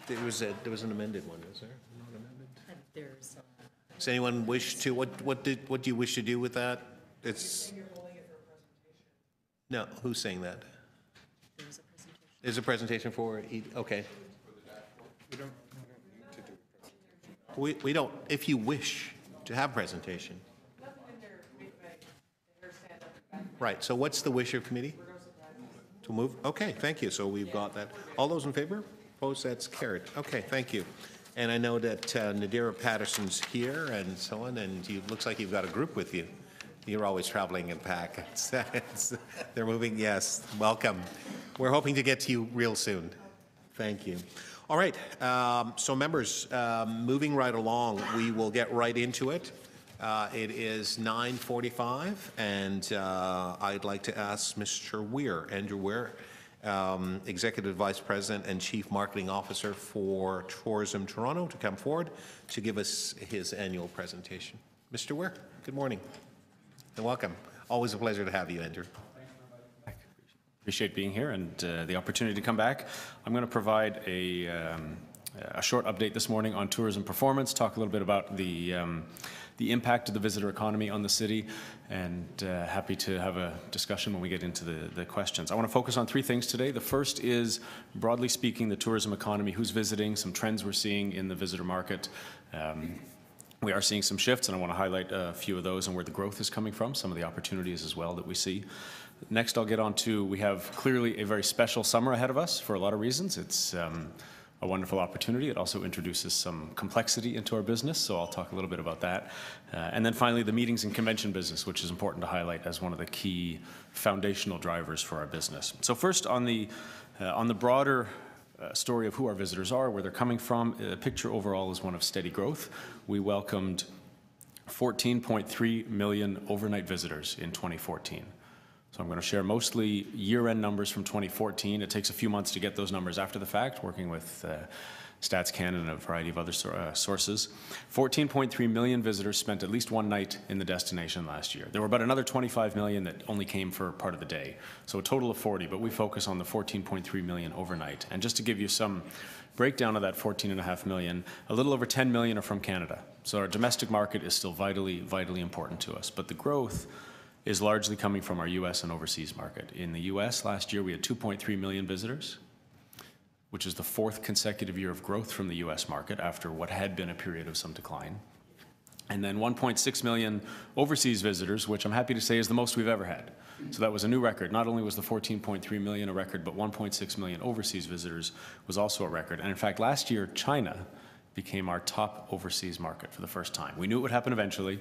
There was an amended one, is there? Not amended? There's. Does anyone wish to, what do you wish to do with that? It's. No, who's saying that? There's a presentation. There's a presentation for, okay. We don't, if you wish to have presentation. Right, so what's the wish of committee? To move? Okay, thank you. So we've got that. All those in favor? Opposed? That's carried. Okay, thank you. And I know that Nadira Patterson's here and so on, and it looks like you've got a group with you. You're always traveling in pack. They're moving, yes. Welcome. We're hoping to get to you real soon. Thank you. All right, so members, moving right along, we will get right into it. It is 9:45, and I'd like to ask Mr. Weir, Andrew Weir, Executive Vice President and Chief Marketing Officer for Tourism Toronto, to come forward to give us his annual presentation. Mr. Weir, good morning and welcome. Always a pleasure to have you, Andrew. Appreciate being here and the opportunity to come back. I'm going to provide a short update this morning on tourism performance, talk a little bit about the impact of the visitor economy on the city, and happy to have a discussion when we get into the questions. I want to focus on three things today. The first is, broadly speaking, the tourism economy, who's visiting, some trends we're seeing in the visitor market. We are seeing some shifts, and I want to highlight a few of those and where the growth is coming from, some of the opportunities as well that we see. Next, I'll get on to, we have clearly a very special summer ahead of us for a lot of reasons. It's a wonderful opportunity. It also introduces some complexity into our business, so I'll talk a little bit about that. And then finally, the meetings and convention business, which is important to highlight as one of the key foundational drivers for our business. So first, on the broader story of who our visitors are, where they're coming from, the picture overall is one of steady growth. We welcomed 14.3 million overnight visitors in 2014. So I'm going to share mostly year-end numbers from 2014. It takes a few months to get those numbers after the fact, working with Stats Canada and a variety of other sources. 14.3 million visitors spent at least one night in the destination last year. There were about another 25 million that only came for part of the day. So a total of 40, but we focus on the 14.3 million overnight. And just to give you some breakdown of that 14.5 million, a little over 10 million are from Canada. So our domestic market is still vitally important to us. But the growth is largely coming from our U.S. and overseas market. In the U.S. last year, we had 2.3 million visitors, which is the fourth consecutive year of growth from the U.S. market after what had been a period of some decline. And then 1.6 million overseas visitors, which I'm happy to say is the most we've ever had. So that was a new record. Not only was the 14.3 million a record, but 1.6 million overseas visitors was also a record. And in fact, last year, China became our top overseas market for the first time. We knew it would happen eventually.